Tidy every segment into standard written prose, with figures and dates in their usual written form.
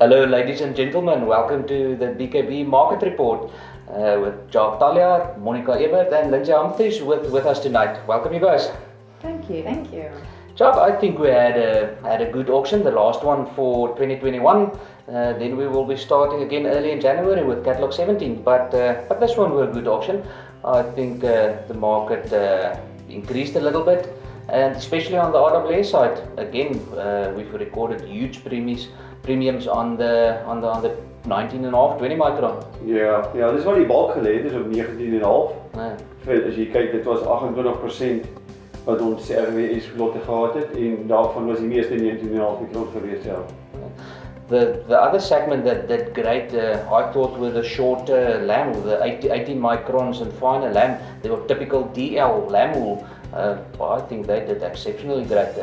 Hello, ladies and gentlemen. Welcome to the BKB Market Report with Jacques Talliard, Monica Ebert, and Lindsay Humphreys with us tonight. Welcome, you guys. Thank you, thank you. Jacques, I think we had a good auction, the last one for 2021. Then we will be starting again early in January with Catalog 17. But this one was a good auction. I think the market increased a little bit, and especially on the RWS side. Again, we've recorded huge premiums on the 19,5, 20 micron. Ja, dis wat die balk gelê het, is op 19,5. Ja. As jy kyk, dit was 28% wat ons RWS lotte gehad het en daarvan was die meeste 19,5 mikron gewees, ja. The other segment that did great, I thought, were the shorter lamb, the 18 microns and finer lamb. They were typical DL lamb wool. I think they did exceptionally great,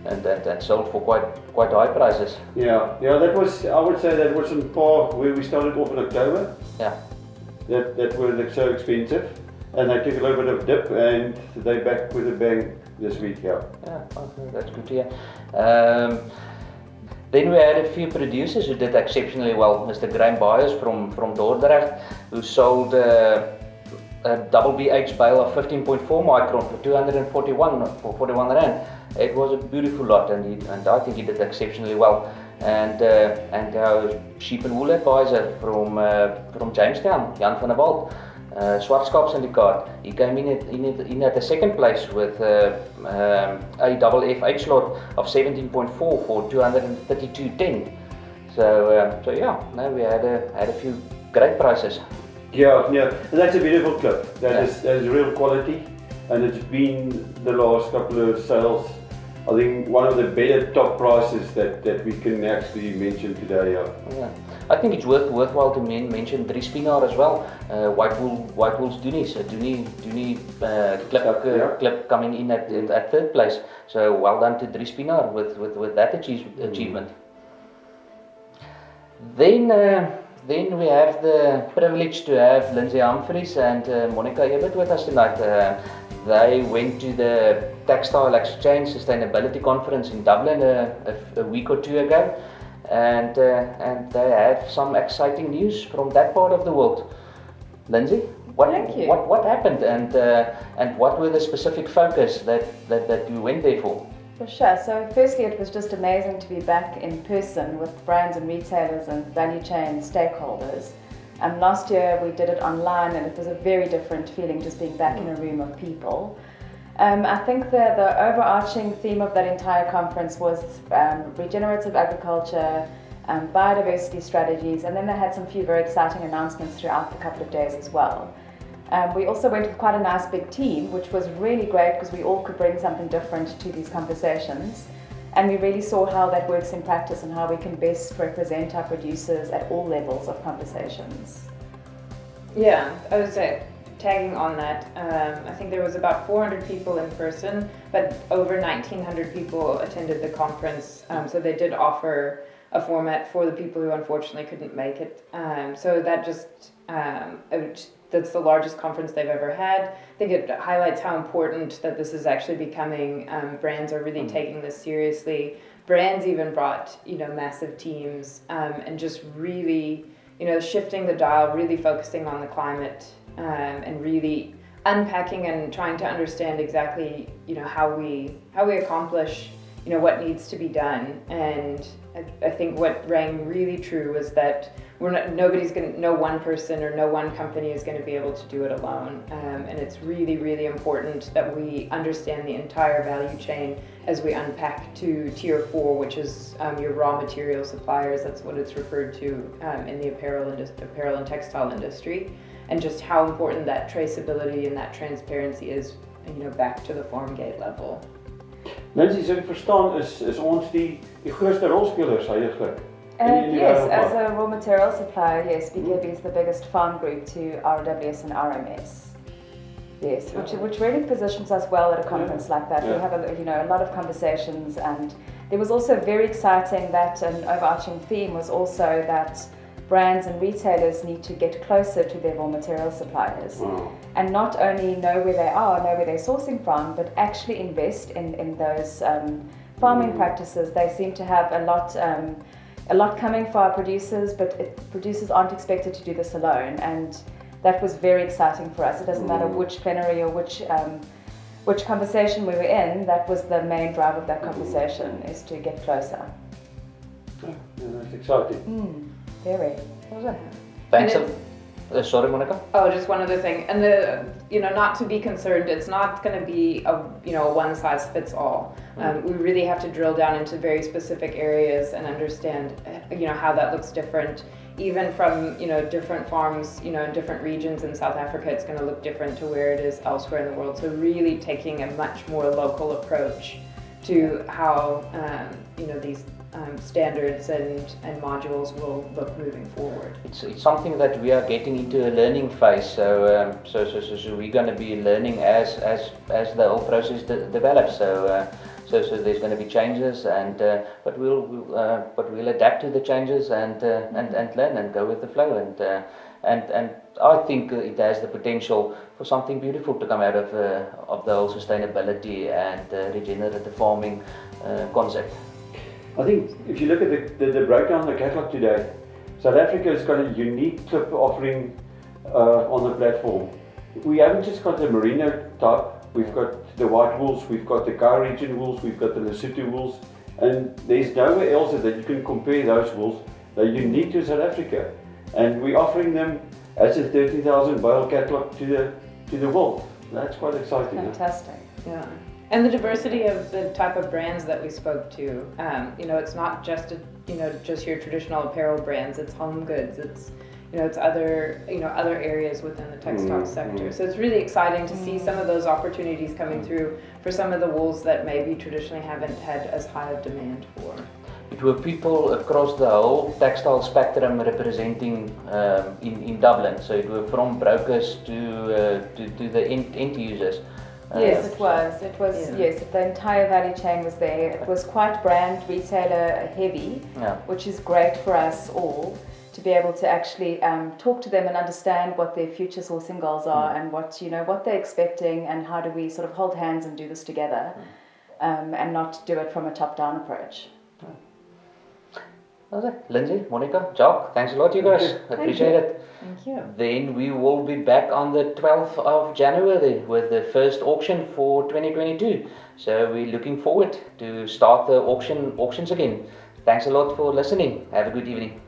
and that sold for quite high prices. Yeah, that was, I would say that was on par where we started off in October. Yeah. That were like so expensive, and they took a little bit of dip, and they back with a bang this week, yeah. Yeah, okay, that's good to hear. Then we had a few producers who did exceptionally well. Mr. Graham Byers from Dordrecht, who sold a double BH bale of 15.4 micron for 241 rand. It was a beautiful lot, and I think he did exceptionally well. And our sheep and wool advisor from Jamestown, Jan van der Walt, Swartskap Syndicaat, he came in at the second place with a double FH lot of 17.4 for 232.10. So yeah, no, we had a few great prices. Yeah, and that's a beautiful clip. That is real quality, and it's been the last couple of sales, I think, one of the better top prices that we can actually mention today. Yeah. I think it's worthwhile to mention Drie Spinaar as well. White Wool's Doonies, Doonie clip coming in at third place. So well done to Drie Spinaar with that achievement. Then we have the privilege to have Lindsay Humphreys and Monica Ebert with us tonight. They went to the Textile Exchange Sustainability Conference in Dublin a week or two ago, and they have some exciting news from that part of the world. Lindsay, what happened, and what were the specific focus that you went there for? For sure. So firstly, it was just amazing to be back in person with brands and retailers and value chain stakeholders. Last year we did it online, and it was a very different feeling just being back in a room of people. I think the overarching theme of that entire conference was regenerative agriculture, biodiversity strategies, and then they had some few very exciting announcements throughout the couple of days as well. We also went with quite a nice big team, which was really great because we all could bring something different to these conversations, and we really saw how that works in practice and how we can best represent our producers at all levels of conversations. Yeah, I would say, tagging on that, I think there was about 400 people in person, but over 1,900 people attended the conference, so they did offer a format for the people who unfortunately couldn't make it. So that just, that's the largest conference they've ever had. I think it highlights how important that this is actually becoming. Brands are really taking this seriously. Brands even brought, massive teams, and just really, shifting the dial, really focusing on the climate, and really unpacking and trying to understand exactly, how we accomplish, what needs to be done. And I think what rang really true was that no one person or no one company is going to be able to do it alone. And it's really, really important that we understand the entire value chain as we unpack to tier 4, which is your raw material suppliers. That's what it's referred to in the apparel and textile industry, and just how important that traceability and that transparency is, back to the farm gate level. Lindsay, so ek verstaan is ons die grootste rolspelers eigenlijk? Yes, as a raw material supplier, yes, BKB is the biggest farm group to RWS and RMS. Yes, which really positions us well at a conference like that. We have a lot of conversations, and there was also very exciting that an overarching theme was also that brands and retailers need to get closer to their raw material suppliers, and not only know where they are, know where they're sourcing from, but actually invest in those farming practices. They seem to have a lot a lot coming for our producers, but producers aren't expected to do this alone, and that was very exciting for us. It doesn't matter which plenary or which conversation we were in, that was the main drive of that conversation, is to get closer. Yeah, that's exciting. Very. Thanks. And Sorry, Monica. Oh, just one other thing, and not to be concerned. It's not going to be a one size fits all. We really have to drill down into very specific areas and understand, how that looks different. Even from different farms, in different regions in South Africa, it's going to look different to where it is elsewhere in the world. So really taking a much more local approach to how these standards and modules will look moving forward. It's something that we are getting into a learning phase. So we're going to be learning as the whole process develops. So there's going to be changes, but we'll adapt to the changes and learn and go with the flow. And I think it has the potential for something beautiful to come out of the whole sustainability and regenerative farming concept. I think if you look at the breakdown of the catalogue today, South Africa has got a unique clip offering on the platform. We haven't just got the merino type, we've got the white wools, we've got the Kha region wools, we've got the Lesotho wools, and there's nowhere else that you can compare those wools. They're unique to South Africa, and we're offering them as a 30,000 bale catalogue to the world. That's quite exciting. Fantastic. Yeah. And the diversity of the type of brands that we spoke to, it's not just just your traditional apparel brands. It's home goods. It's it's other areas within the textile sector. So it's really exciting to see some of those opportunities coming through for some of the wools that maybe traditionally haven't had as high of demand for. It were people across the whole textile spectrum representing in Dublin. So it were from brokers to the end users. Yes, it was. Yes, the entire value chain was there. It was quite brand retailer heavy, which is great for us all to be able to actually talk to them and understand what their future sourcing goals are and what they're expecting, and how do we sort of hold hands and do this together, and not do it from a top-down approach. Lindsay, Monica, Jock, thanks a lot, you guys. Appreciate it. Thank you. Then we will be back on the 12th of January with the first auction for 2022. So we're looking forward to start the auctions again. Thanks a lot for listening. Have a good evening.